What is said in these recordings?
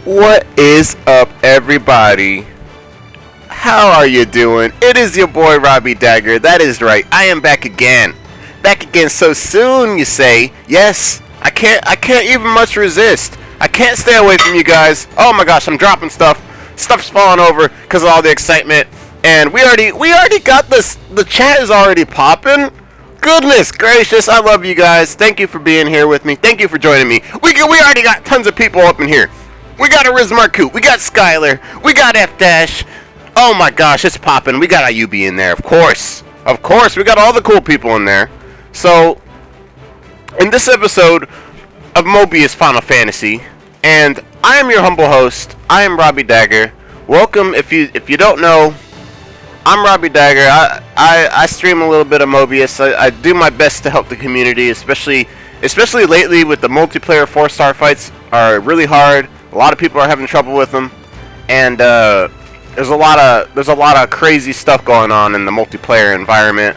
What is up, everybody? How are you doing? It is your boy Robbie Dagger. That is right. I am back again. Back again so soon, you say? Yes. I can't even much resist. I can't stay away from you guys. Oh my gosh, I'm dropping stuff. Stuff's falling over because of all the excitement. And we already got this. The chat is already popping. Goodness gracious, I love you guys. Thank you for being here with me. Thank you for joining me. We already got tons of people up in here. We got Ariz, we got Skylar, we got F-Dash. Oh my gosh, it's popping. We got IUB in there, of course. Of course, we got all the cool people in there. So, in this episode of Mobius Final Fantasy, and I am your humble host, I am Robbie Dagger. Welcome, if you don't know, I'm Robbie Dagger. I stream a little bit of Mobius. I do my best to help the community, especially lately with the multiplayer 4-star fights are really hard. A lot of people are having trouble with them, and there's a lot of crazy stuff going on in the multiplayer environment.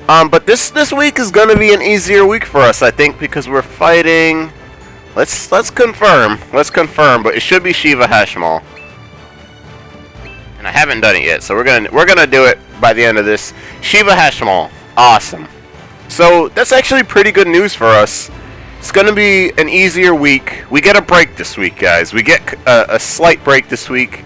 But this week is gonna be an easier week for us, I think, because we're fighting. Let's confirm. But it should be Shiva Hashmal, and I haven't done it yet, so we're gonna do it by the end of this. Shiva Hashmal, awesome. So that's actually pretty good news for us. It's going to be an easier week. We get a break this week, guys. We get a slight break this week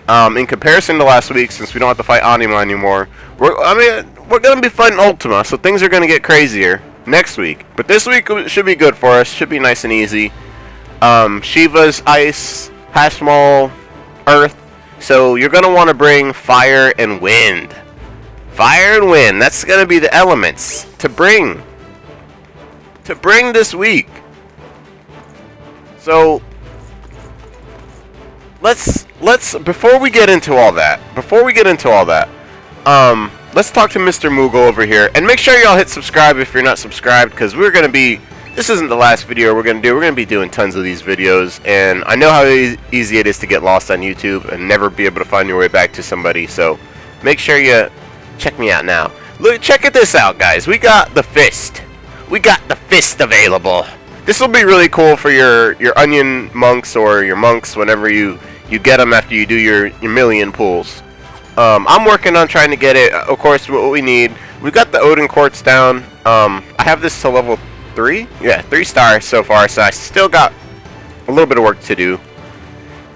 in comparison to last week, since we don't have to fight Anima anymore. We're going to be fighting Ultima, so things are going to get crazier next week. But this week should be good for us. Should be nice and easy. Shiva's Ice, Hashmal, Earth. So you're going to want to bring Fire and Wind. Fire and Wind. That's going to be the elements to bring this week. So let's before we get into all that, let's talk to Mr. Moogle over here, and make sure y'all hit subscribe if you're not subscribed, because this isn't the last video we're gonna be doing tons of these videos, and I know how easy it is to get lost on YouTube and never be able to find your way back to somebody. So make sure you check me out now. Look, check this out, guys. We got the fist. We got the fist available. This will be really cool for your onion monks or your monks whenever you get them after you do your million pulls. I'm working on trying to get it. Of course, what we need. We got the Odin quartz down. I have this to level 3. Yeah, 3 stars so far. So I still got a little bit of work to do.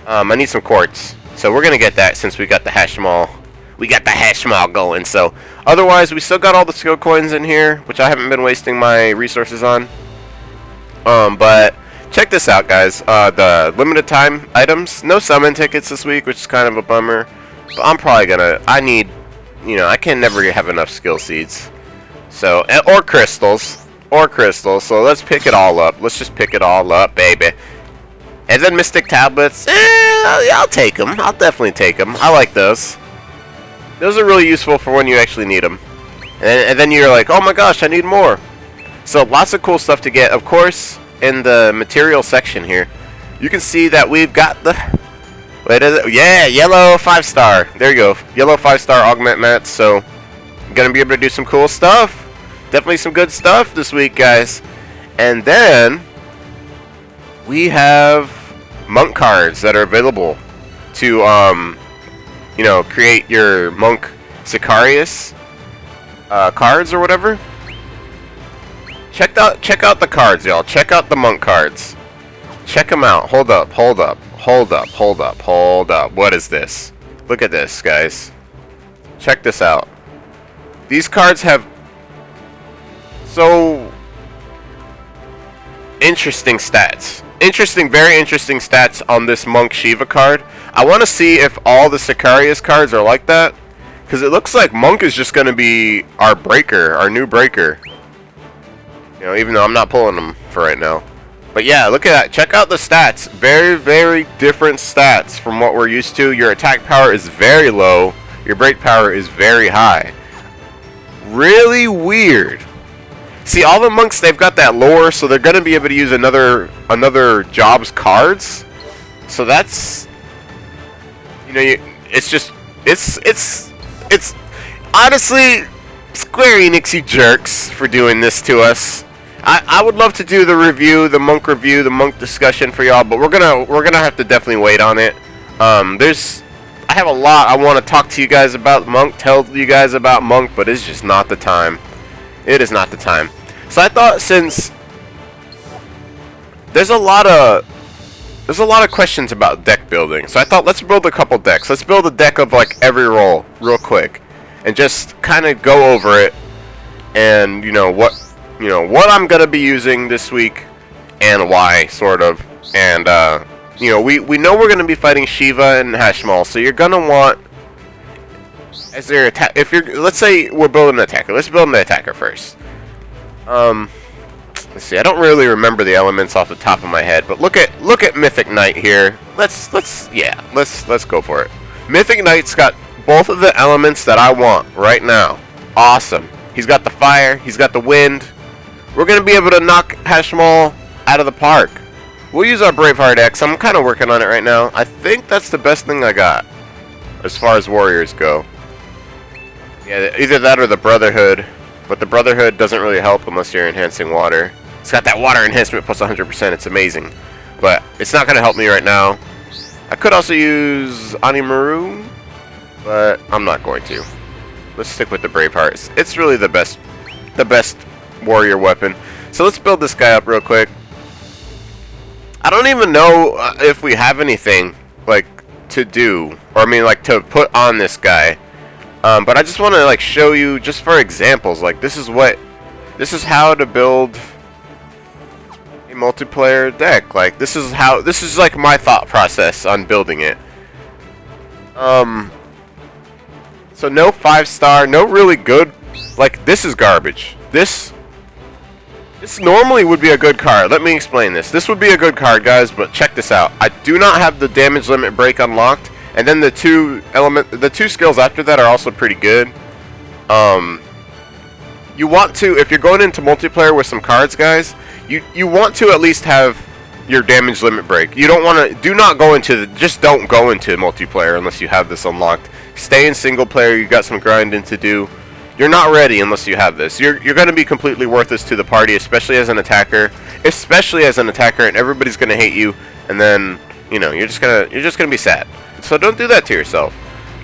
I need some quartz, so we're gonna get that since we got the Hashmal. We got the Hashmal going. So otherwise, we still got all the skill coins in here, which I haven't been wasting my resources on. But check this out, guys. The limited time items, no summon tickets this week, which is kind of a bummer. But I'm probably gonna. I can never have enough skill seeds. So or crystals. So let's pick it all up. Let's just pick it all up, baby. And then Mystic Tablets. I'll take them. I'll definitely take them. I like those. Those are really useful for when you actually need them. And then you're like, oh my gosh, I need more. So lots of cool stuff to get. Of course, in the material section here, you can see that we've got the... Yeah, yellow 5-star. There you go. Yellow 5-star augment mats. So, going to be able to do some cool stuff. Definitely some good stuff this week, guys. And then, we have monk cards that are available to... create your monk Sicarius cards or whatever. Check out the cards, y'all. Check out the monk cards. Check them out. Hold up. What is this? Look at this, guys. Check this out. These cards have so interesting stats. Very interesting stats on this Monk Shiva card. I want to see if all the Sicarius cards are like that, because it looks like Monk is just going to be our new breaker. Even though I'm not pulling them for right now. But yeah, look at that. Check out the stats. Very, very different stats from what we're used to. Your attack power is very low. Your break power is very high. Really weird. See, all the monks, they've got that lore, so they're going to be able to use another job's cards. So that's, it's honestly, Square Enix, you jerks, for doing this to us. I would love to do the review, the monk discussion for y'all, but we're gonna have to definitely wait on it. I have a lot I want to talk to you guys about monk, tell you guys about monk, but it's just not the time. It is not the time. So I thought, since there's a lot of questions about deck building, so I thought, let's build a couple decks. Let's build a deck of like every role real quick, and just kind of go over it, and what I'm gonna be using this week and why, sort of. And we know we're gonna be fighting Shiva and Hashmal, so you're gonna want, as their attack, if you're, let's say we're building an attacker. Let's build an attacker first. Let's see. I don't really remember the elements off the top of my head, but look at Mythic Knight here. Let's go for it. Mythic Knight's got both of the elements that I want right now. Awesome. He's got the fire. He's got the wind. We're gonna be able to knock Hashmal out of the park. We'll use our Braveheart X. I'm kind of working on it right now. I think that's the best thing I got as far as warriors go. Yeah, either that or the Brotherhood. But the Brotherhood doesn't really help unless you're enhancing water. It's got that water enhancement plus 100%. It's amazing. But it's not going to help me right now. I could also use Animaru, but I'm not going to. Let's stick with the Braveheart. It's really the best warrior weapon. So let's build this guy up real quick. I don't even know if we have anything like to do, or I mean like to put on this guy. But I just want to like show you, just for examples, like this is how to build a multiplayer deck. Like this is like my thought process on building it. So no 5-star, no really good, like this is garbage. This normally would be a good card. Let me explain this. This would be a good card, guys, but check this out. I do not have the damage limit break unlocked. And then the two skills after that are also pretty good. You want to, if you're going into multiplayer with some cards, guys, you want to at least have your damage limit break. You don't want to, just don't go into multiplayer unless you have this unlocked. Stay in single player. You got some grinding to do. You're not ready unless you have this. You're going to be completely worthless to the party, especially as an attacker. And everybody's going to hate you. And then you're just gonna be sad. So don't do that to yourself.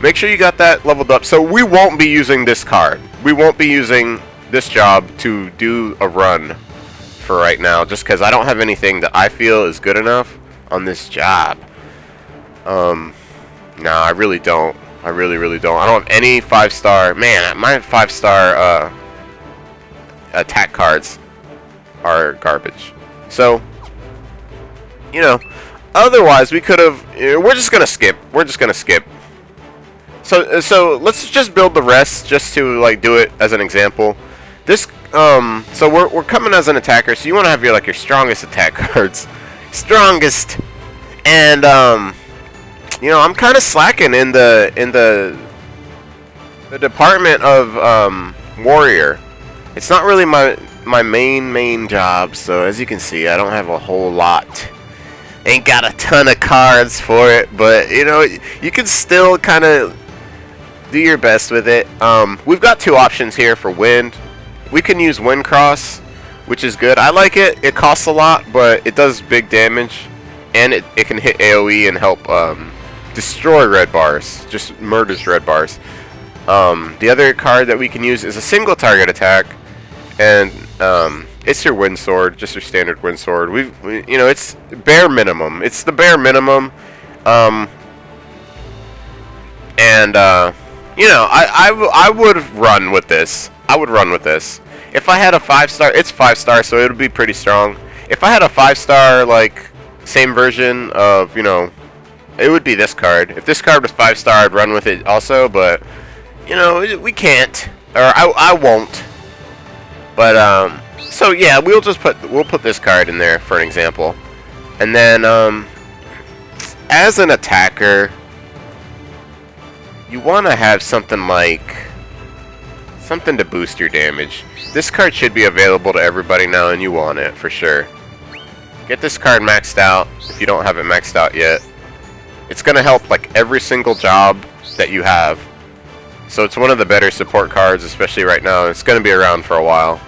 Make sure you got that leveled up. So we won't be using this card. We won't be using this job to do a run for right now, just because I don't have anything that I feel is good enough on this job. No, I really don't. I really don't. I don't have any 5-star. Man, my 5-star attack cards are garbage. So, otherwise, we could have. We're just gonna skip. So let's just build the rest, just to like do it as an example. This so we're coming as an attacker, so you want to have your strongest attack cards, and I'm kind of slacking in the department of warrior. It's not really my main job, so as you can see, I don't have a whole lot. Ain't got a ton of cards for it, but you can still kind of do your best with it. We've got two options here for wind. We can use Wind Cross, which is good. I like it. It costs a lot, but it does big damage, and it can hit AoE and help destroy red bars. Just murders red bars. The other card that we can use is a single target attack, and it's your wind sword, just your standard wind sword. It's bare minimum. It's the bare minimum. I would run with this. If I had a 5-star, it's 5-star, so it would be pretty strong. If I had a 5-star, like same version of, it would be this card. If this card was 5-star, I'd run with it also, but we can't, or I won't. But so yeah, we'll put this card in there for an example, and then as an attacker, you want to have something to boost your damage. This card should be available to everybody now, and you want it for sure. Get this card maxed out if you don't have it maxed out yet. It's gonna help like every single job that you have. So it's one of the better support cards, especially right now. It's gonna be around for a while.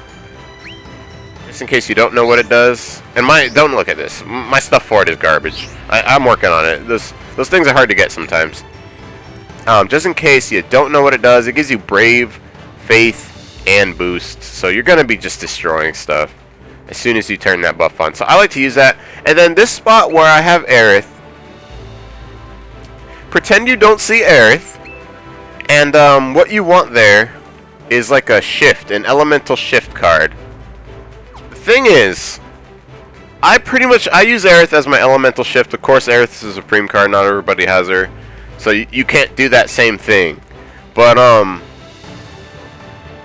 just in case you don't know what it does. And don't look at this. My stuff for it is garbage. I'm working on it. Those things are hard to get sometimes. Just in case you don't know what it does, it gives you Brave, Faith, and Boost. So you're going to be just destroying stuff as soon as you turn that buff on. So I like to use that. And then this spot where I have Aerith, pretend you don't see Aerith. And what you want there is like a shift, an elemental shift card. The thing is, I use Aerith as my elemental shift. Of course, Aerith is a Supreme card. Not everybody has her. So you can't do that same thing, but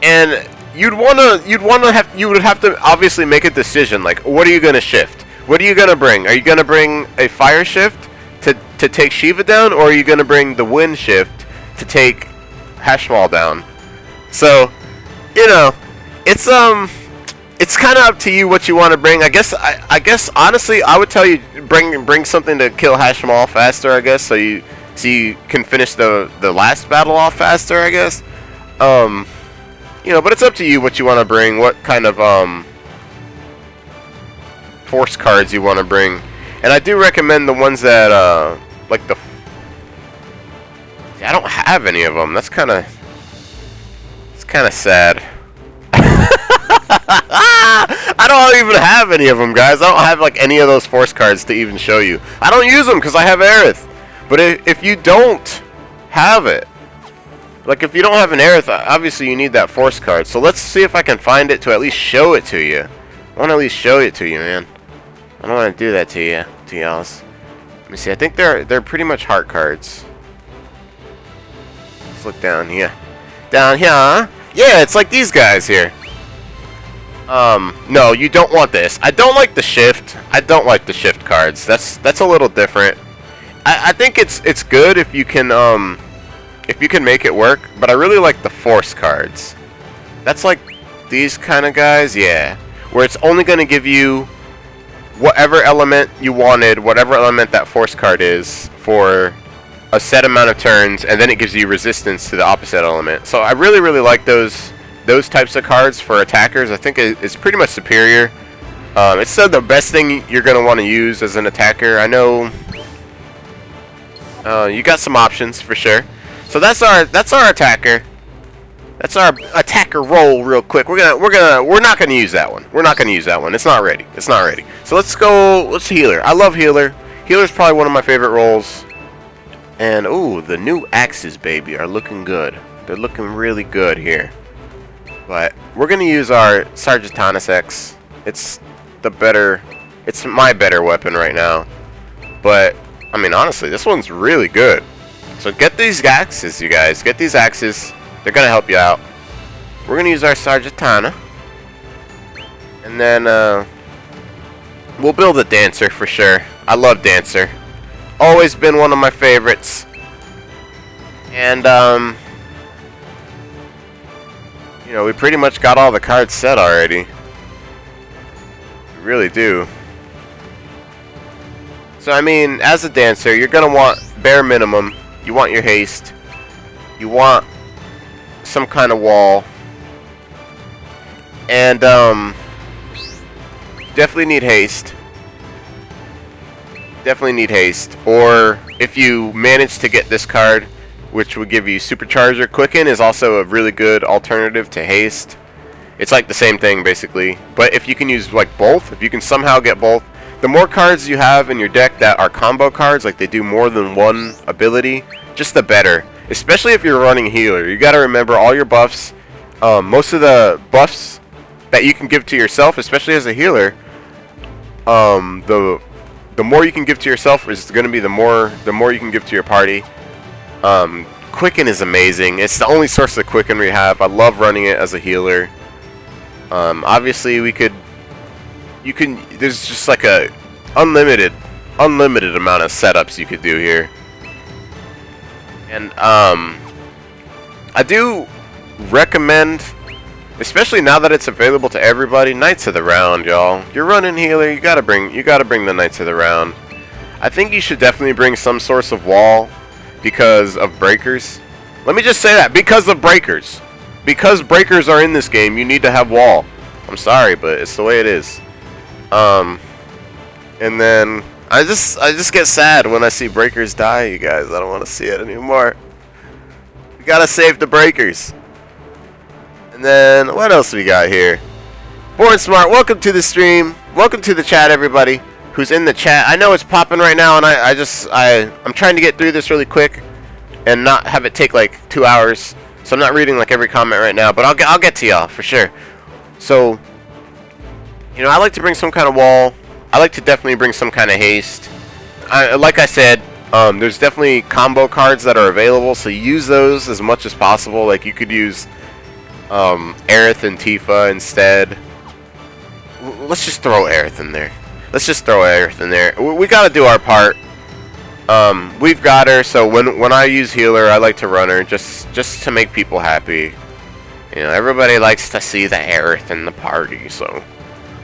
and you would have to obviously make a decision. Like, what are you gonna shift? What are you gonna bring? Are you gonna bring a Fire shift to take Shiva down, or are you gonna bring the Wind shift to take Hashmal down? So, you know, it's kind of up to you what you want to bring. I guess honestly, I would tell you bring something to kill Hashmal faster. I guess so you can finish the last battle off faster, I guess. You know, but it's up to you what you want to bring, what kind of force cards you want to bring. And I do recommend the ones that like I don't have any of them. It's kind of sad. I don't even have any of them, guys. I don't have like any of those force cards to even show you. I don't use them because I have Aerith. But if you don't have it, like if you don't have an Aerith, obviously you need that force card. So let's see if I can find it to at least show it to you. I want to at least show it to you, man. I don't want to do that to y'all. Let me see. I think they're pretty much heart cards. Let's look down here. Down here, huh? Yeah, it's like these guys here. No, you don't want this. I don't like the shift. I don't like the shift cards. That's a little different. I think it's good if you can make it work, but I really like the force cards. That's like these kind of guys, yeah, where it's only going to give you whatever element you wanted, whatever element that force card is for a set amount of turns, and then it gives you resistance to the opposite element. So I really like those types of cards for attackers. I think it's pretty much superior. It's still the best thing you're going to want to use as an attacker. I know you got some options for sure. So that's our attacker. That's our attacker roll real quick. We're not gonna use that one. We're not gonna use that one. It's not ready. It's not ready. So let's healer. I love healer. Healer's probably one of my favorite rolls. And ooh, the new axes, baby, are looking good. They're looking really good here. But we're gonna use our Sargentanis X. It's my better weapon right now. But I mean, honestly, this one's really good. So get these axes, you guys. Get these axes. They're going to help you out. We're going to use our Sargentana. And then we'll build a Dancer for sure. I love Dancer. Always been one of my favorites. And, you know, we pretty much got all the cards set already. We really do. So, I mean, as a Dancer, you're going to want bare minimum. You want your haste. You want some kind of wall. And, definitely need haste. Definitely need haste. Or, if you manage to get this card, which would give you Supercharger, Quicken is also a really good alternative to haste. It's like the same thing, basically. But if you can use, like, both, if you can somehow get both, the more cards you have in your deck that are combo cards, like they do more than one ability, just the better. Especially if you're running healer. You gotta remember all your buffs. Most of the buffs that you can give to yourself, especially as a healer, the more you can give to yourself is gonna be the more you can give to your party. Quicken is amazing. It's the only source of Quicken we have. I love running it as a healer. Obviously there's just like a unlimited amount of setups you could do here. And I do recommend, especially now that it's available to everybody, Knights of the Round, y'all. You're running healer, you gotta bring the Knights of the Round. I think you should definitely bring some source of wall because of breakers. Let me just say that, because of breakers. Because breakers are in this game, you need to have wall. I'm sorry, but it's the way it is. And then I just get sad when I see breakers die, you guys. I don't want to see it anymore. We gotta save the breakers. And then what else we got here? Born Smart, welcome to the stream. Welcome to the chat, everybody who's in the chat. I know it's popping right now, and I'm trying to get through this really quick and not have it take like 2 hours. So I'm not reading like every comment right now, but I'll get to y'all for sure. So, you know, I like to bring some kind of wall. I like to definitely bring some kind of haste. Like I said, there's definitely combo cards that are available, so use those as much as possible. Like you could use Aerith and Tifa instead. Let's just throw Aerith in there. Let's just throw Aerith in there. We gotta do our part. We've got her, so when I use healer, I like to run her just to make people happy. You know, everybody likes to see the Aerith in the party, so.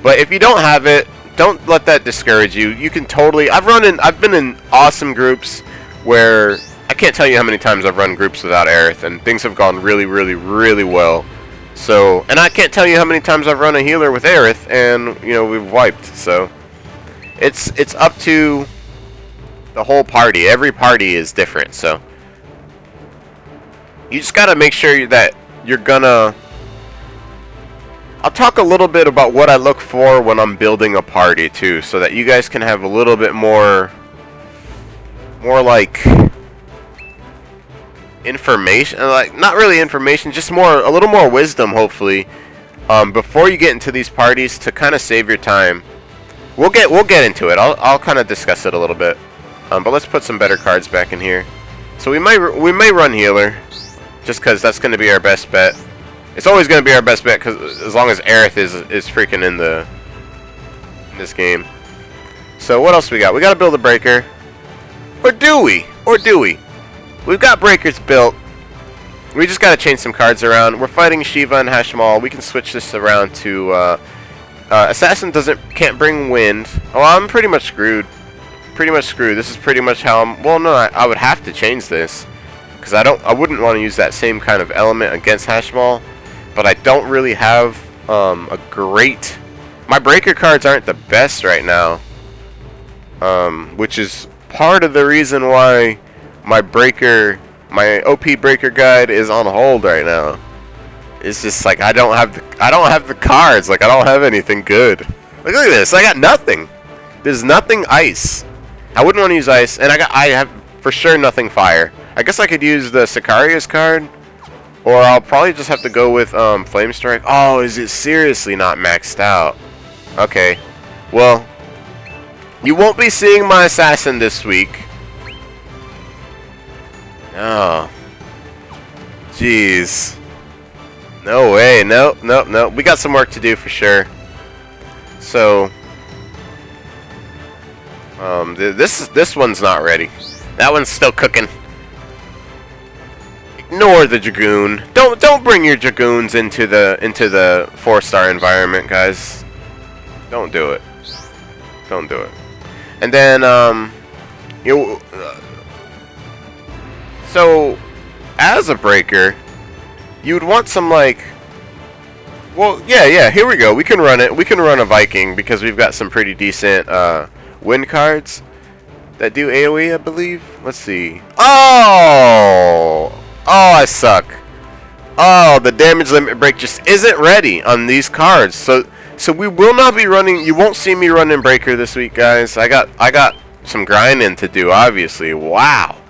But if you don't have it, don't let that discourage you. You can totally. I've been in awesome groups where I can't tell you how many times I've run groups without Aerith, and things have gone really, really, really well. So, and I can't tell you how many times I've run a healer with Aerith, and you know we've wiped. So, it's up to the whole party. Every party is different, so you just gotta make sure that you're gonna. I'll talk a little bit about what I look for when I'm building a party too, so that you guys can have a little bit more like information, like not really information, just a little more wisdom, hopefully, before you get into these parties to kind of save your time. We'll get into it. I'll kind of discuss it a little bit, but let's put some better cards back in here. So we may run healer, just because that's going to be our best bet. It's always going to be our best bet, because as long as Aerith is freaking in this game. So what else we got? We got to build a breaker, or do we? We've got breakers built. We just got to change some cards around. We're fighting Shiva and Hashmal. We can switch this around to Assassin can't bring wind. Oh, I'm pretty much screwed. This is pretty much how I'm. Well, no, I would have to change this, because I wouldn't want to use that same kind of element against Hashmal. But I don't really have a great. My breaker cards aren't the best right now, which is part of the reason why my OP breaker guide is on hold right now. It's just like I don't have the cards. Like I don't have anything good. Look at this. I got nothing. There's nothing ice. I wouldn't want to use ice, and I have for sure nothing fire. I guess I could use the Sicarius card. Or I'll probably just have to go with Flame Strike. Oh, is it seriously not maxed out? Okay. Well, you won't be seeing my Assassin this week. Oh. Jeez. No way. Nope. We got some work to do for sure. So, this one's not ready. That one's still cooking. Ignore the Dragoon. Don't bring your Dragoons into the 4-star environment, guys. Don't do it. And then so as a breaker, you would want some like. Well, yeah. Here we go. We can run it. We can run a Viking because we've got some pretty decent wind cards that do AoE, I believe. Let's see. Oh, I suck. Oh, the damage limit break just isn't ready on these cards. So we will not be running. You won't see me running breaker this week, guys. I got some grinding to do, obviously. Wow.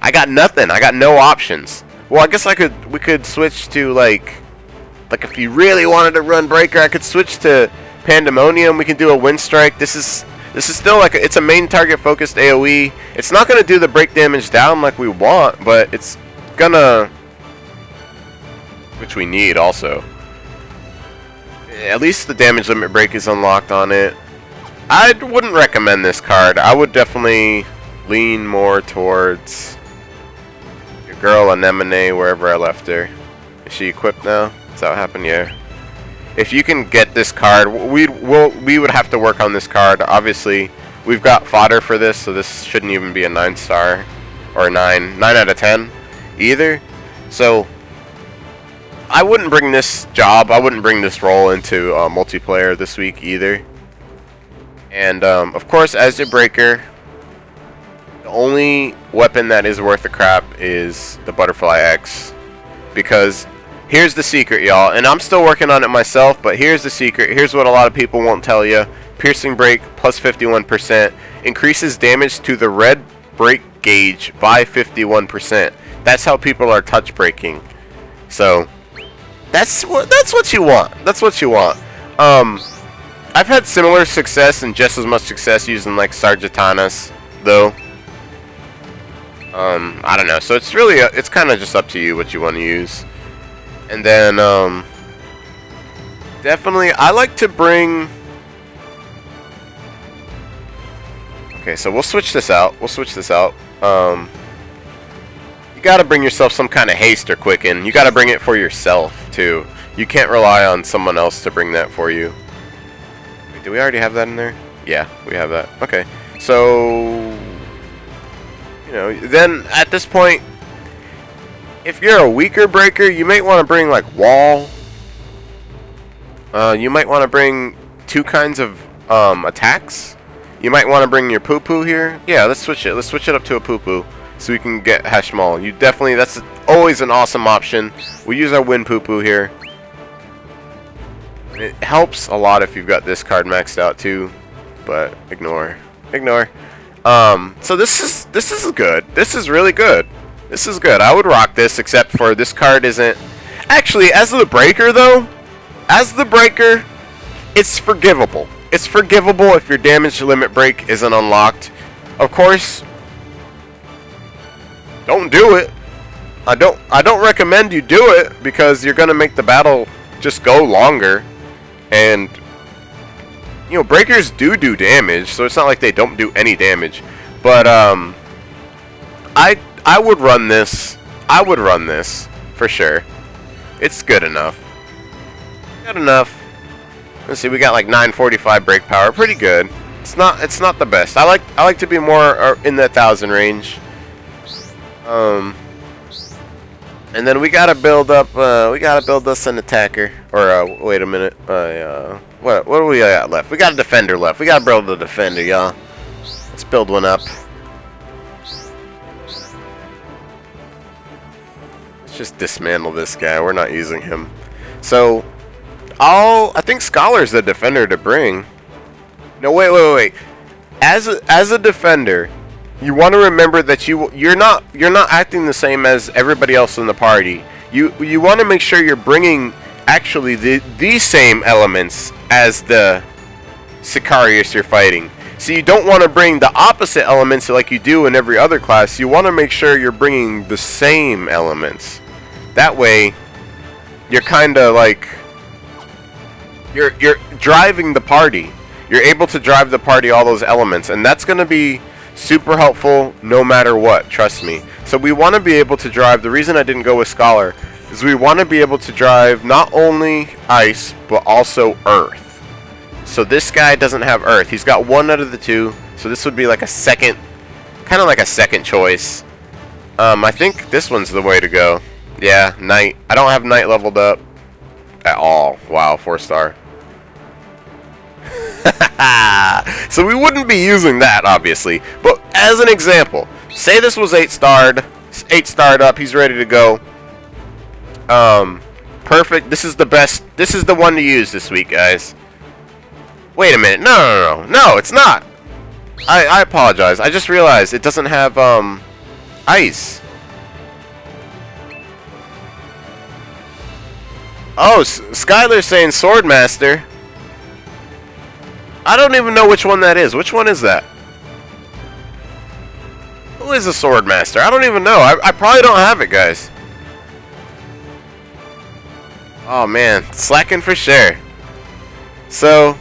I got nothing. I got no options. Well, I guess we could switch to like if you really wanted to run breaker, I could switch to Pandemonium. We can do a wind strike. This is still like it's a main target focused AoE. It's not going to do the break damage down like we want, but it's gonna, which we need also. At least the damage limit break is unlocked on it. I wouldn't recommend this card. I would definitely lean more towards your girl Anemone, wherever I left her. Is she equipped now? Is that what happened? Yeah. If you can get this card, we would have to work on this card. Obviously, we've got fodder for this, so this shouldn't even be a 9-star or 9 out of 10. Either. So I wouldn't bring this job, I wouldn't bring this role into multiplayer this week either. And of course, as your breaker, the only weapon that is worth the crap is the Butterfly X. Because here's the secret, y'all, and I'm still working on it myself, but here's the secret. Here's what a lot of people won't tell you. Piercing break plus 51% increases damage to the red break gauge by 51%. That's how people are touch breaking. So that's what you want. That's what you want. I've had similar success and just as much success using like Sargentanas, though. I don't know. So it's really it's kind of just up to you what you want to use. And then definitely I like to bring. Okay, so we'll switch this out. You gotta bring yourself some kind of haste or quicken. You gotta bring it for yourself too. You can't rely on someone else to bring that for you. Wait, do we already have that in there? Yeah, we have that. Okay, so you know, then at this point, if you're a weaker breaker, you might want to bring like wall. You might want to bring two kinds of attacks. You might want to bring your poo-poo here. Yeah, let's switch it. Let's switch it up to a poo-poo so we can get Hashmal. You definitely, that's always an awesome option. We use our wind poo-poo here. It helps a lot if you've got this card maxed out too, but ignore. So this is good. This is really good. This is good. I would rock this, except for this card isn't. Actually, as the breaker though, it's forgivable. It's forgivable if your damage limit break isn't unlocked. Of course, don't do it. I don't recommend you do it because you're gonna make the battle just go longer. And you know, breakers do damage, so it's not like they don't do any damage. But I would run this. I would run this for sure. It's good enough. Good enough. Let's see, we got like 945 break power, pretty good. It's not the best. I like to be more in the 1,000 range. And then we gotta build up. We gotta build us an attacker. Or wait a minute. What do we got left? We got a defender left. We gotta build a defender, y'all. Let's build one up. Let's just dismantle this guy. We're not using him. So I think Scholar's the defender to bring. No, wait. As a defender, you want to remember that you're not acting the same as everybody else in the party. You want to make sure you're bringing actually the same elements as the Sicarius you're fighting. So you don't want to bring the opposite elements like you do in every other class. You want to make sure you're bringing the same elements. That way, you're kind of like you're driving the party. You're able to drive the party all those elements, and that's going to be super helpful no matter what, trust me. So we want to be able to drive. The reason I didn't go with Scholar is we want to be able to drive not only ice but also earth. So this guy doesn't have earth. He's got one out of the two, so this would be like a second, kind of like a second choice. I think this one's the way to go. Yeah, Knight. I don't have Knight leveled up at all. Wow, 4-star. So we wouldn't be using that, obviously. But as an example, say this was 8-starred up, he's ready to go. Perfect. This is the best. This is the one to use this week, guys. Wait a minute. No, it's not. I apologize. I just realized it doesn't have ice. Oh, Skylar's saying Swordmaster. I don't even know which one that is. Which one is that? Who is a Swordmaster? I don't even know. I probably don't have it, guys. Oh, man. Slacking for sure. So.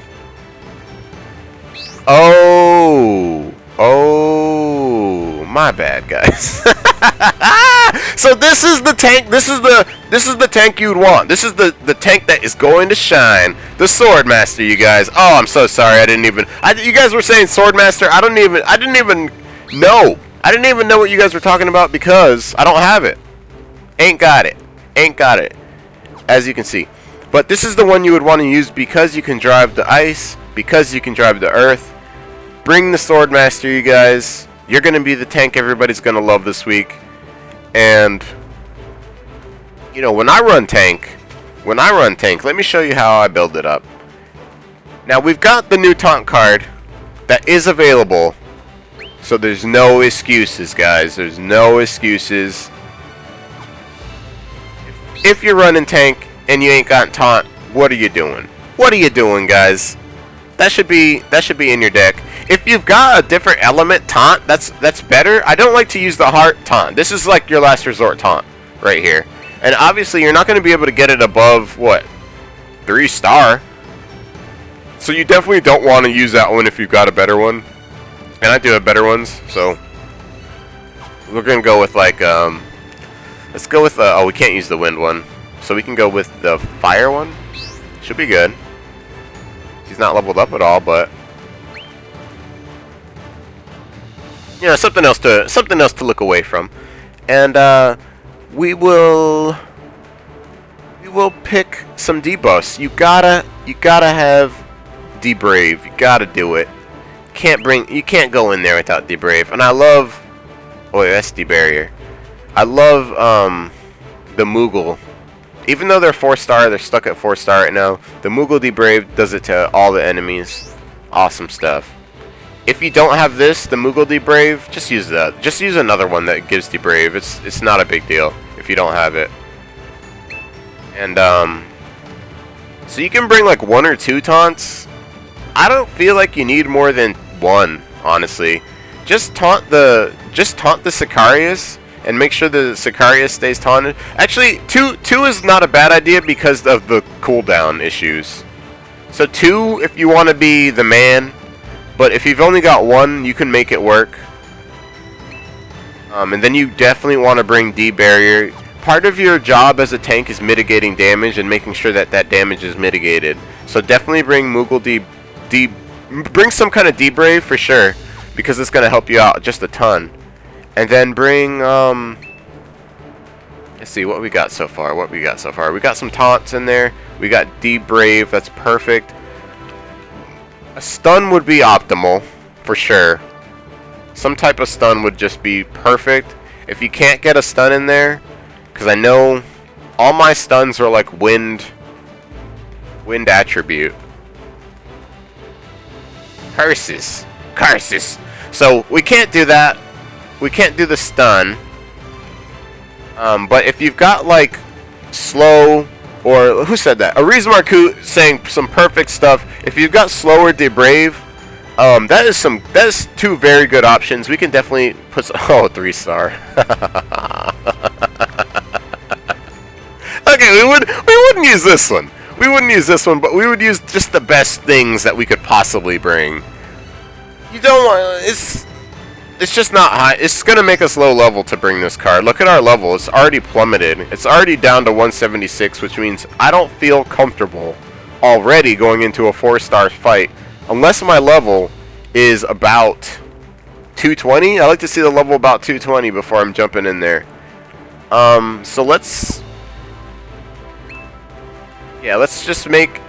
Oh, my bad, guys. So this is the tank. This is the tank you'd want. This is the tank that is going to shine. The Swordmaster, you guys. Oh, I'm so sorry. You guys were saying Swordmaster. I didn't even know. I didn't even know what you guys were talking about because I don't have it. Ain't got it. as you can see. But this is the one you would want to use because you can drive the ice, because you can drive the earth. Bring the Swordmaster, you guys. You're going to be the tank everybody's going to love this week. And, you know, when I run tank, let me show you how I build it up. Now, we've got the new taunt card that is available. So there's no excuses, guys. There's no excuses. If you're running tank and you ain't got taunt, what are you doing? What are you doing, guys? That should be in your deck. If you've got a different element taunt, that's better. I don't like to use the heart taunt. This is like your last resort taunt right here. And obviously you're not going to be able to get it above what? 3-star. So you definitely don't want to use that one if you've got a better one. And I do have better ones, so we're going to go with like let's go with oh, we can't use the wind one. So we can go with the fire one. Should be good. He's not leveled up at all, but you know, something else to look away from. And we will pick some debuffs. You gotta have debrave. You gotta do it. You can't go in there without debrave. And I love, oh yeah, that's debarrier. I love the Moogle. Even though they're 4-star, they're stuck at 4-star right now. The Moogle debrave does it to all the enemies. Awesome stuff. If you don't have this, the Moogle debrave, just use that. Just use another one that gives debrave. It's not a big deal if you don't have it. And so you can bring like 1 or 2 taunts. I don't feel like you need more than 1, honestly. Just taunt the Sicarius and make sure the Sicarius stays taunted. Actually, 2 is not a bad idea because of the cooldown issues. So 2 if you want to be the man, but if you've only got 1, you can make it work. And then you definitely want to bring D-Barrier. Part of your job as a tank is mitigating damage and making sure that that damage is mitigated. So definitely bring Moogle bring some kind of D-Brave for sure, because it's going to help you out just a ton. And then bring, let's see what we got so far. We got some taunts in there. We got D-Brave, that's perfect. A stun would be optimal, for sure. Some type of stun would just be perfect. If you can't get a stun in there, because I know all my stuns are like wind attribute. Curses. So we can't do that. We can't do the stun. But if you've got like slow, or who said that? Ariz Marcoux saying some perfect stuff. If you've got slow or debrave, that is 2 very good options. We can definitely put 3-star. Okay, we wouldn't use this one. We wouldn't use this one, but we would use just the best things that we could possibly bring. You don't want it's just not high. It's gonna make us low level to bring this card. Look at our level. It's already plummeted. It's already down to 176, which means I don't feel comfortable already going into a 4-star fight unless my level is about 220. I like to see the level about 220 before I'm jumping in there. So let's just make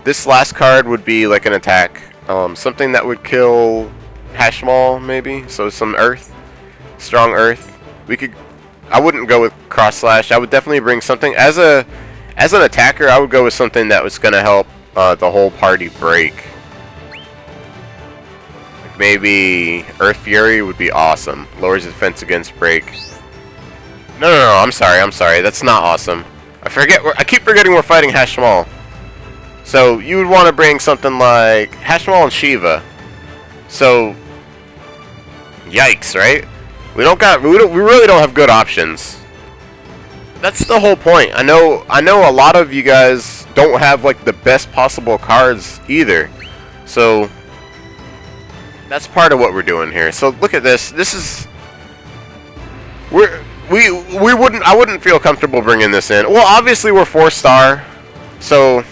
this last card would be like an attack. Something that would kill Hashmal, maybe. So some earth, strong earth. I wouldn't go with cross slash. I would definitely bring something as an attacker. I would go with something that was gonna help the whole party break. Like maybe Earth Fury would be awesome. Lowers defense against break. No. I'm sorry. That's not awesome. I keep forgetting we're fighting Hashmal. So you would want to bring something like Hashmal and Shiva. So yikes, right? We really don't have good options. That's the whole point. I know a lot of you guys don't have like the best possible cards either. So that's part of what we're doing here. So look at this. This is I wouldn't feel comfortable bringing this in. Well, obviously we're 4-star. So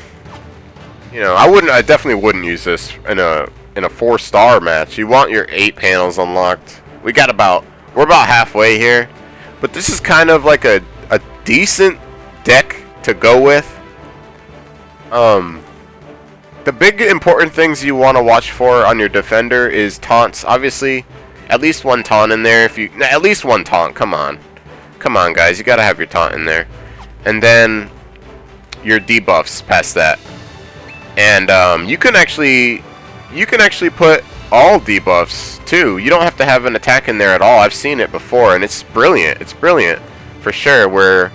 you know, I definitely wouldn't use this in a 4-star match. You want your 8 panels unlocked. We're about halfway here, but this is kind of like a decent deck to go with. The big important things you want to watch for on your defender is taunts. Obviously, at least one taunt in there. At least one taunt. Come on, guys, you gotta have your taunt in there, and then your debuffs past that. And you can actually put all debuffs too. You don't have to have an attack in there at all. I've seen it before, and it's brilliant. It's brilliant for sure. Where,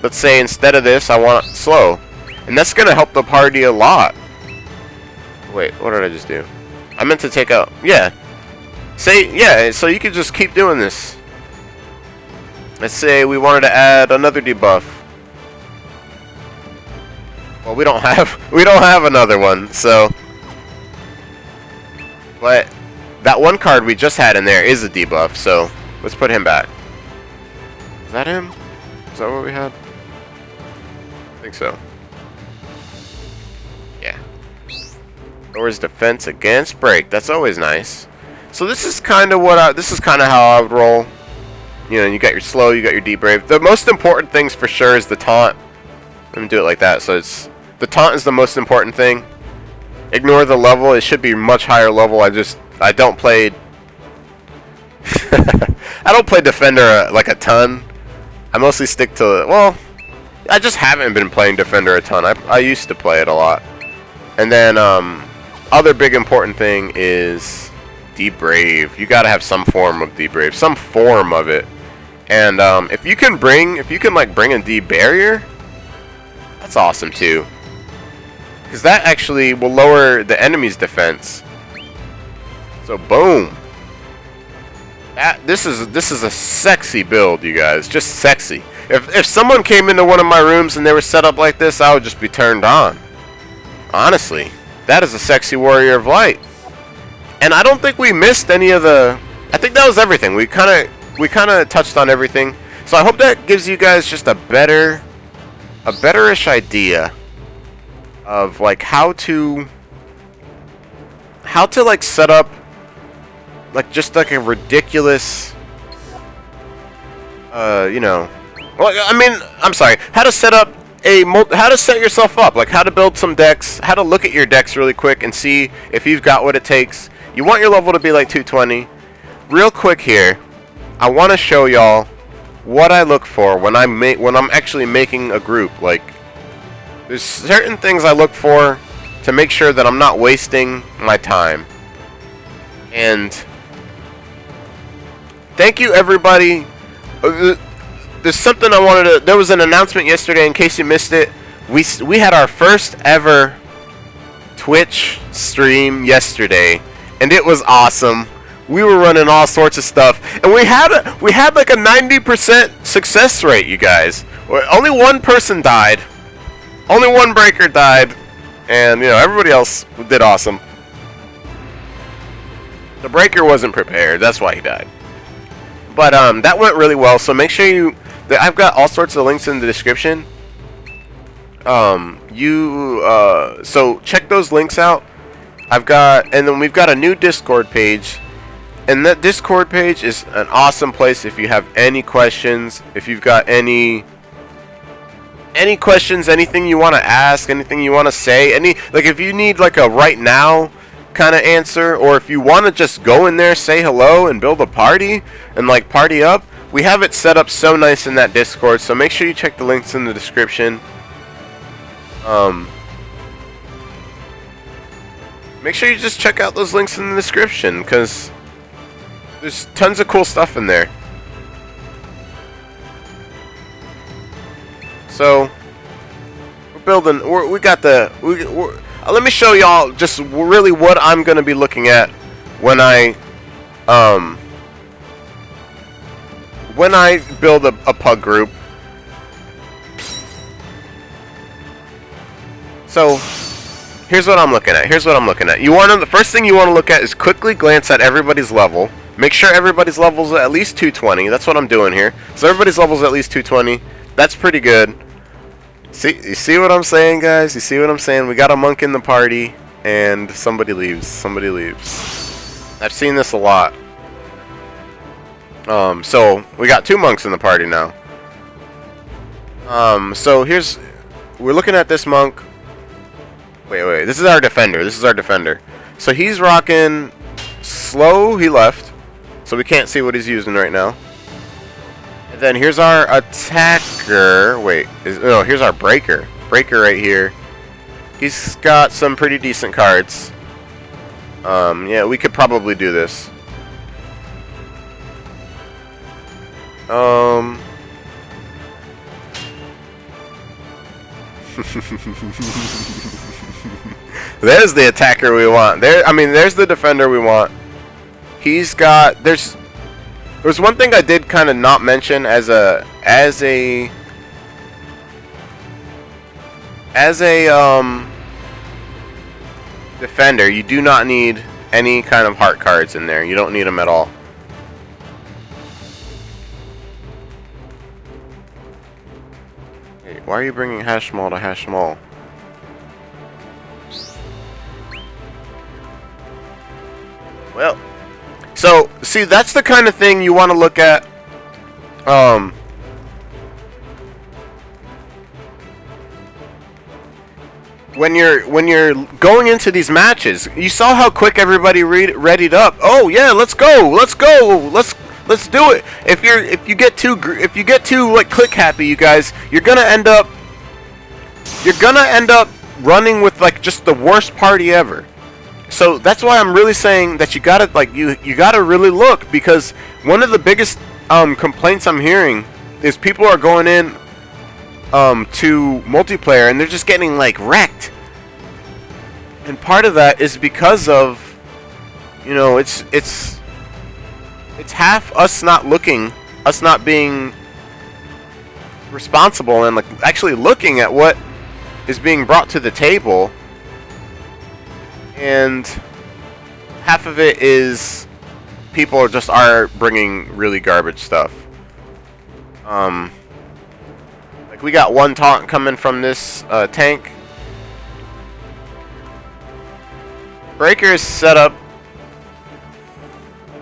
let's say instead of this, I want slow, and that's gonna help the party a lot. Wait, what did I just do? I meant to take out. Yeah. So you could just keep doing this. Let's say we wanted to add another debuff. Well, we don't have another one, so. But that one card we just had in there is a debuff, so let's put him back. Is that him? Is that what we had? I think so. Yeah. Lowers defense against break. That's always nice. So this is kind of how I would roll. You know, you got your slow, you got your deep brave. The most important things for sure is the taunt. Let me do it like that. So the taunt is the most important thing. Ignore the level. It should be much higher level. I don't play I don't play defender like a ton. I mostly stick to, well, I just haven't been playing defender a ton. I used to play it a lot. And then other big important thing is debrave. You gotta have some form of debrave, some form of it. And if you can like bring a debarrier, that's awesome too. Because that actually will lower the enemy's defense. So boom. This is a sexy build, you guys. Just sexy. If someone came into one of my rooms and they were set up like this, I would just be turned on. Honestly, that is a sexy warrior of light. And I don't think we missed any of the. I think that was everything. We kind of touched on everything. So I hope that gives you guys just a betterish idea of like how to like set up like just like a ridiculous you know, well, I mean, I'm sorry, how to set up how to set yourself up, like how to build some decks, how to look at your decks really quick and see if you've got what it takes. You want your level to be like 220. Real quick here, I want to show y'all what I look for when I'm actually making a group. Like, there's certain things I look for to make sure that I'm not wasting my time. And thank you, everybody. There's something I wanted to. There was an announcement yesterday. In case you missed it, we had our first ever Twitch stream yesterday, and it was awesome. We were running all sorts of stuff, and we had like a 90% success rate, you guys. Only one person died. Only one breaker died, and you know, everybody else did awesome. The breaker wasn't prepared. That's why he died. But that went really well. So make sure I've got all sorts of links in the description. So check those links out. And then we've got a new Discord page. And that Discord page is an awesome place if you have any questions, if you've got any questions, anything you want to ask, anything you want to say, like if you need like a right now kind of answer, or if you want to just go in there, say hello and build a party and like party up, we have it set up so nice in that Discord. So make sure you check the links in the description. Make sure you just check out those links in the description, because there's tons of cool stuff in there. So we're building. Let me show y'all just really what I'm gonna be looking at when I build a pug group. So here's what I'm looking at. The first thing you want to look at is quickly glance at everybody's level. Make sure everybody's level's at least 220. That's what I'm doing here. So everybody's level's at least 220. That's pretty good. You see what I'm saying, guys? You see what I'm saying? We got a monk in the party, and somebody leaves. I've seen this a lot. So we got 2 monks in the party now. So here's we're looking at this monk. Wait. This is our defender. So he's rocking slow. He left. So we can't see what he's using right now. And then here's our attacker. Here's our breaker. Breaker right here. He's got some pretty decent cards. Yeah, we could probably do this. There's the attacker we want. There's the defender we want. He's got. There's one thing I did kind of not mention as a defender. You do not need any kind of heart cards in there. You don't need them at all. Hey, why are you bringing Hashmal to Hashmal? Well, so see, that's the kind of thing you want to look at. When you're going into these matches, you saw how quick everybody readied up. Oh yeah, let's go, let's do it. If you get too like click happy, you guys, you're gonna end up running with like just the worst party ever. So that's why I'm really saying that you gotta you gotta really look, because one of the biggest complaints I'm hearing is people are going in to multiplayer and they're just getting like wrecked. And part of that is because of, you know, it's half us not looking, us not being responsible and like actually looking at what is being brought to the table. And half of it is people are bringing really garbage stuff. Like we got one taunt coming from this tank. Breaker is set up.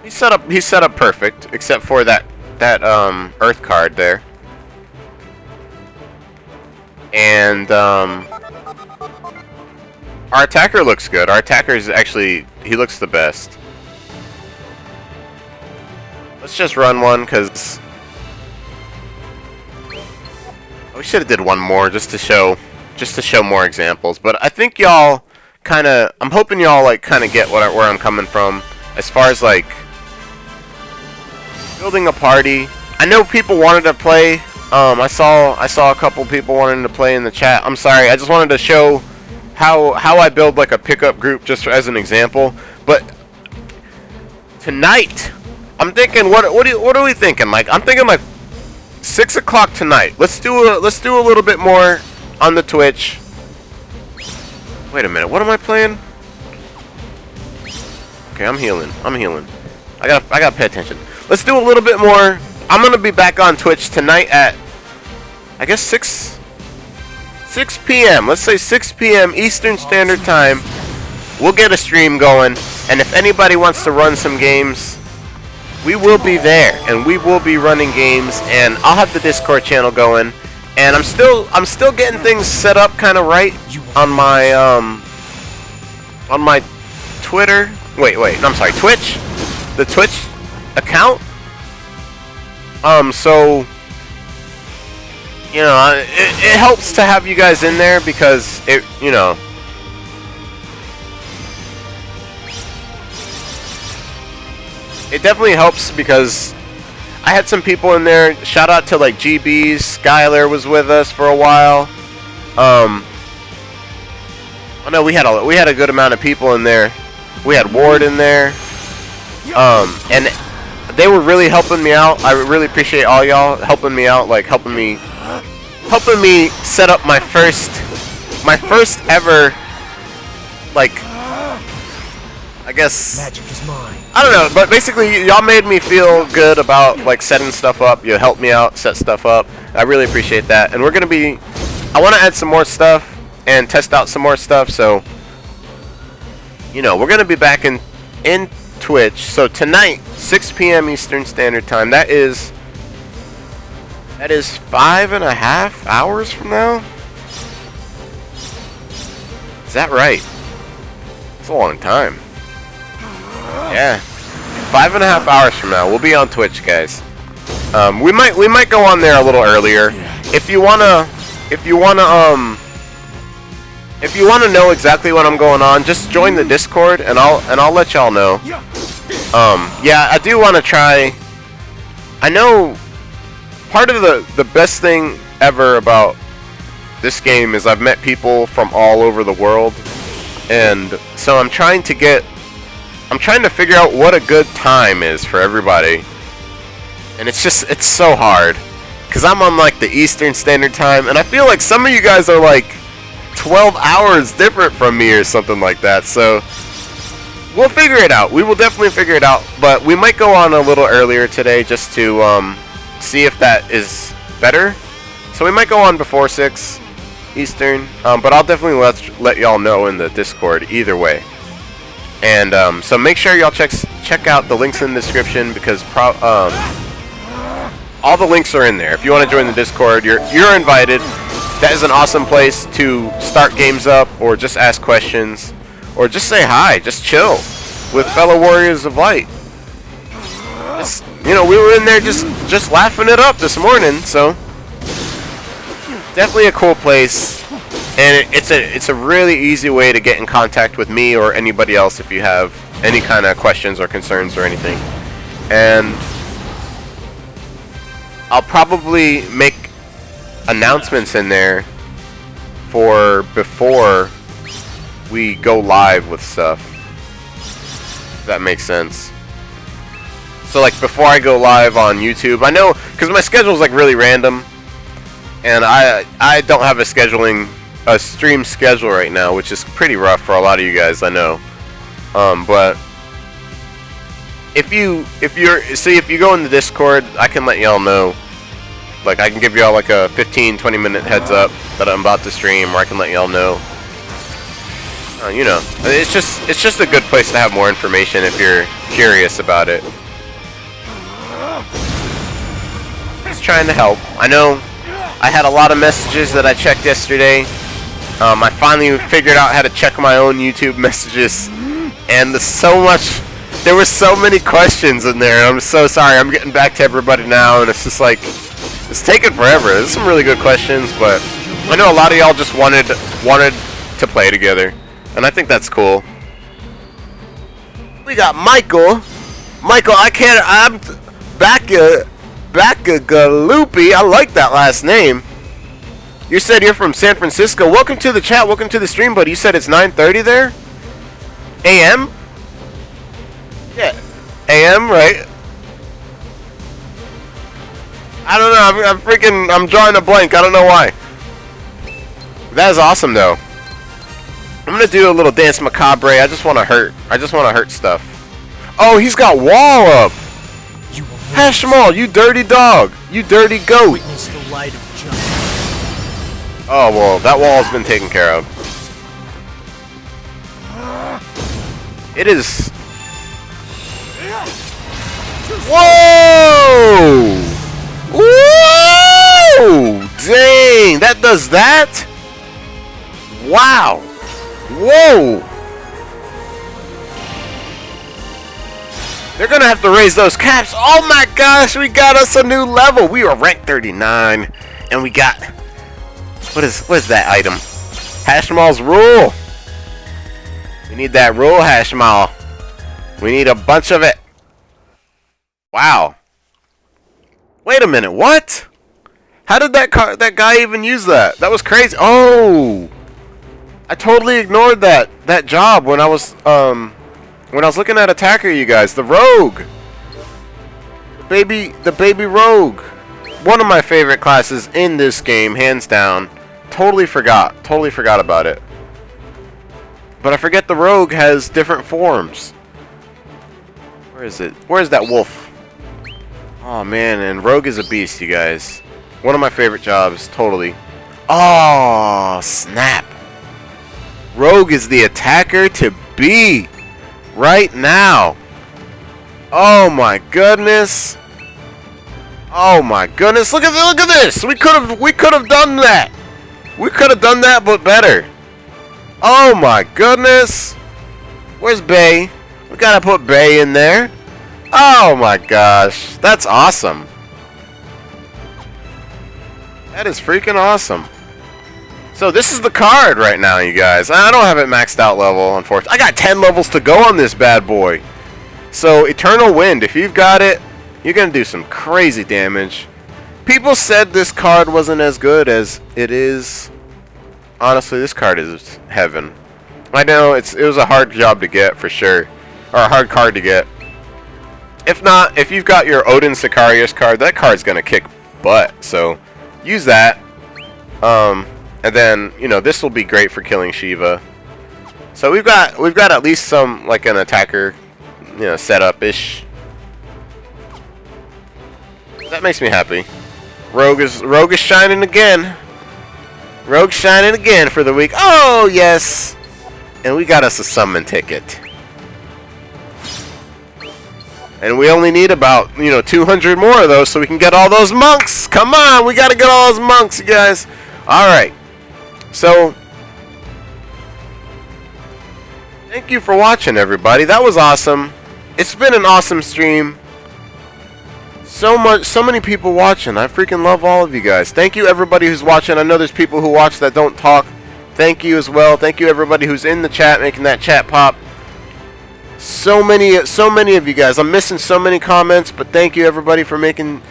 He's set up perfect, except for that Earth card there. And our attacker looks good. Our attacker is actually, he looks the best. Let's just run one, because we should have did one more just to show more examples. But I think y'all I'm hoping y'all like kind of get where I'm coming from as far as like building a party. I know people wanted to play. I saw a couple people wanting to play in the chat. I'm sorry. I just wanted to show how I build like a pickup group just as an example. But tonight, I'm thinking, what are we thinking? Like, I'm thinking like 6 o'clock tonight. Let's do a little bit more on the Twitch. Wait a minute. What am I playing? Okay, I'm healing. I gotta pay attention. Let's do a little bit more. I'm gonna be back on Twitch tonight at, I guess 6 p.m. Let's say 6 p.m. Eastern Standard Time. We'll get a stream going, and if anybody wants to run some games, we will be there, and we will be running games, and I'll have the Discord channel going, and I'm still getting things set up kind of right on my Twitter. Wait, I'm sorry, Twitch. The Twitch account. So you know, it helps to have you guys in there, because it, you know, it definitely helps, because I had some people in there. Shout out to like GB's, Skylar was with us for a while. I know we had a good amount of people in there. We had Ward in there, and they were really helping me out. I really appreciate all y'all helping me out, like helping me set up my first ever, like, I guess, magic is mine. I don't know, but basically y'all made me feel good about like setting stuff up. You helped me out set stuff up. I really appreciate that. And we're gonna be, I want to add some more stuff and test out some more stuff. So, you know, we're gonna be back in Twitch. So tonight, 6 p.m. Eastern Standard Time. That is 5.5 hours from now. Is that right? It's a long time. Yeah. 5.5 hours from now, we'll be on Twitch, guys. We might go on there a little earlier. If you wanna know exactly what I'm going on, just join the Discord and I'll let y'all know. Yeah, I do want to try. I know part of the best thing ever about this game is I've met people from all over the world, and so I'm trying to figure out what a good time is for everybody. And it's so hard because I'm on like the Eastern Standard Time, and I feel like some of you guys are like 12 hours different from me or something like that. So we'll figure it out. We will definitely figure it out, but we might go on a little earlier today just to see if that is better. So we might go on before 6 Eastern, but I'll definitely let y'all know in the Discord either way. And so make sure y'all check out the links in the description, because all the links are in there. If you want to join the Discord, you're invited. That is an awesome place to start games up, or just ask questions, or just say hi, just chill with fellow Warriors of Light. You know, we were in there just laughing it up this morning, so definitely a cool place, and it's a really easy way to get in contact with me or anybody else if you have any kind of questions or concerns or anything. And I'll probably make announcements in there for before we go live with stuff, if that makes sense. So like before I go live on YouTube, I know because my schedule's like really random, and I don't have a stream schedule right now, which is pretty rough for a lot of you guys, I know. But if you go in the Discord, I can let y'all know. Like, I can give y'all like a 15-20 minute heads up that I'm about to stream, or I can let y'all know. You know, it's just a good place to have more information if you're curious about it. Just trying to help. I know I had a lot of messages that I checked yesterday. I finally figured out how to check my own YouTube messages, and there were so many questions in there. I'm so sorry. I'm getting back to everybody now, and it's just like, it's taken forever. There's some really good questions, but I know a lot of y'all just wanted to play together, and I think that's cool. We got Michael. I'm Bacagalupi. I like that last name. You said you're from San Francisco. Welcome to the chat. Welcome to the stream, buddy. You said it's 9:30 there? AM? Yeah. AM, right? I don't know. I'm drawing a blank. I don't know why. That is awesome, though. I'm gonna do a little dance macabre. I just want to hurt stuff. Oh, he's got wall up. Hashmal, you dirty dog. You dirty goat. Witness the light of justice. Oh, well, that wall's been taken care of. It is. Whoa! Whoa! Dang, that does that? Wow! Whoa! They're gonna have to raise those caps. Oh my gosh, we got us a new level. We were ranked 39, and we got, what is that item? Hashmal's rule. We need that rule, Hashmal. We need a bunch of it. Wow. Wait a minute, what? How did that guy even use that? That was crazy. Oh, I totally ignored that job when I was looking at attacker, you guys. The rogue. The baby rogue. One of my favorite classes in this game, hands down. Totally forgot about it. But I forget the rogue has different forms. Where is it? Where is that wolf? Oh man, and rogue is a beast, you guys. One of my favorite jobs, totally. Oh, snap. Rogue is the attacker to be right now. Oh my goodness. Oh my goodness. Look at this. We could have done that. We could have done that, but better. Oh my goodness. Where's Bay? We gotta put Bay in there. Oh my gosh. That's awesome. That is freaking awesome. So this is the card right now, you guys. I don't have it maxed out level, unfortunately. I got 10 levels to go on this bad boy. So Eternal Wind, if you've got it, you're going to do some crazy damage. People said this card wasn't as good as it is. Honestly, this card is heaven. I know it was a hard job to get for sure. Or a hard card to get. If not, if you've got your Odin Sicarius card, that card's going to kick butt. So use that. And then, you know, this will be great for killing Shiva. So we've got at least some, like, an attacker, you know, setup-ish. That makes me happy. Rogue is shining again. Rogue's shining again for the week. Oh, yes. And we got us a summon ticket. And we only need about, you know, 200 more of those so we can get all those monks. Come on, we got to get all those monks, you guys. All right. So, thank you for watching, everybody. That was awesome. It's been an awesome stream. So many people watching. I freaking love all of you guys. Thank you, everybody who's watching. I know there's people who watch that don't talk. Thank you as well. Thank you, everybody who's in the chat, making that chat pop. So many of you guys. I'm missing so many comments, but thank you, everybody, for talking.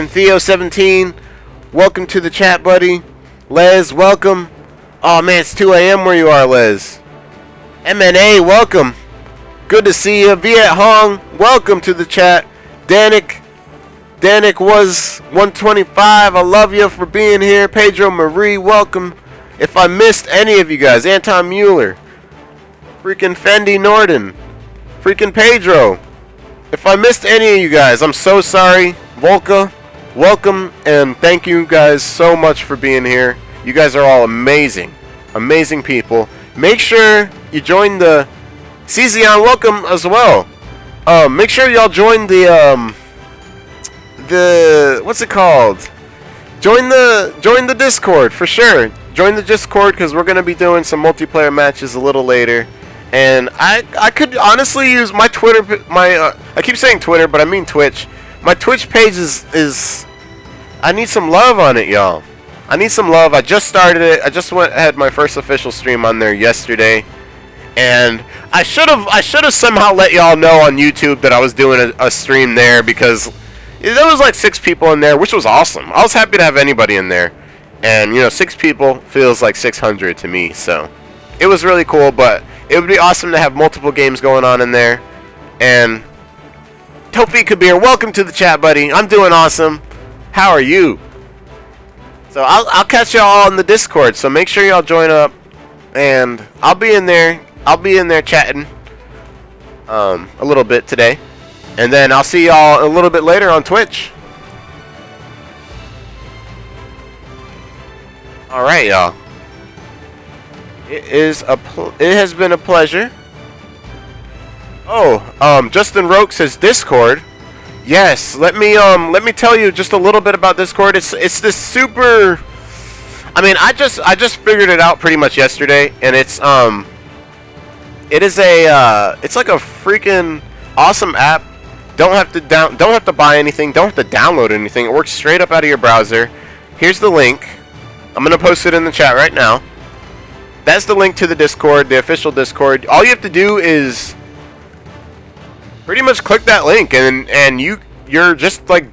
Theo17, welcome to the chat, buddy. Les, welcome. Oh man, it's 2 a.m. where you are, Les. MNA, welcome. Good to see you. Viet Hong, welcome to the chat. Danik was 125. I love you for being here. Pedro Marie, welcome. If I missed any of you guys, Anton Mueller, freaking Fendi Norden, freaking Pedro. If I missed any of you guys, I'm so sorry. Volka, welcome, and thank you guys so much for being here. You guys are all amazing. Amazing people. Make sure you join the... Cizion, welcome as well. Make sure y'all join the... What's it called? Join the Discord, for sure. Join the Discord, because we're going to be doing some multiplayer matches a little later. And I could honestly use my Twitter... I keep saying Twitter, but I mean Twitch. My Twitch page is I need some love on it, y'all. I need some love. I just started it. I just had my first official stream on there yesterday, and I should have somehow let y'all know on YouTube that I was doing a stream there, because there was like 6 people in there, which was awesome. I was happy to have anybody in there, and you know, 6 people feels like 600 to me, so it was really cool. But it would be awesome to have multiple games going on in there. And Tofik Kabir, welcome to the chat, buddy. I'm doing awesome. How are you? So I'll catch y'all on the Discord. So make sure y'all join up, and I'll be in there. I'll be in there chatting a little bit today, and then I'll see y'all a little bit later on Twitch. All right, y'all. It has been a pleasure. Oh, Justin Roke says Discord. Yes, let me tell you just a little bit about Discord. It's this super... I mean, I just figured it out pretty much yesterday, and it's like a freaking awesome app. Don't have to buy anything, don't have to download anything. It works straight up out of your browser. Here's the link. I'm going to post it in the chat right now. That's the link to the Discord, the official Discord. All you have to do is pretty much click that link, and you're just like,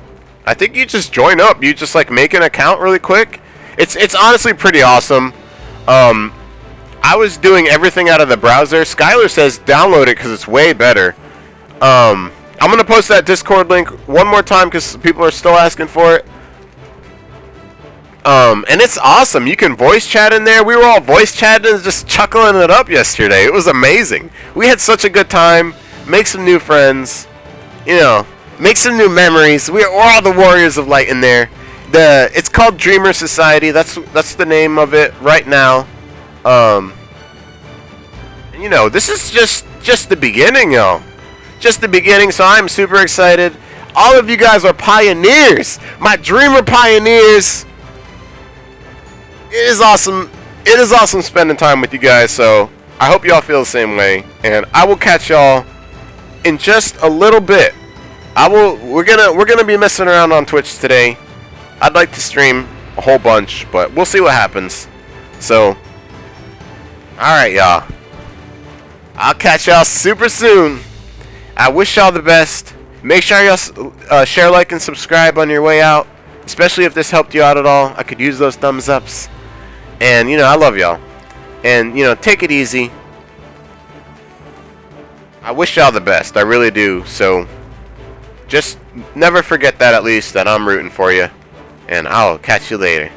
I think you just join up. You just like make an account really quick. It's honestly pretty awesome. I was doing everything out of the browser. Skylar says download it because it's way better. I'm gonna post that Discord link one more time because people are still asking for it. And it's awesome. You can voice chat in there. We were all voice chatting and just chuckling it up yesterday. It was amazing. We had such a good time. Make some new friends. You know, make some new memories. We're all the Warriors of Light in there. It's called Dreamer Society. That's the name of it right now. And you know, this is just the beginning, y'all. Just the beginning. So I'm super excited. All of you guys are pioneers. My Dreamer pioneers. It is awesome. it is awesome spending time with you guys, so I hope y'all feel the same way, and I will catch y'all in just a little bit. We're gonna be messing around on Twitch today. I'd like to stream a whole bunch, but we'll see what happens. So, alright y'all, I'll catch y'all super soon. I wish y'all the best. Make sure y'all share, like, and subscribe on your way out, especially if this helped you out at all. I could use those thumbs ups. And, you know, I love y'all. And, you know, take it easy. I wish y'all the best. I really do. So, just never forget that, at least, that I'm rooting for you. And I'll catch you later.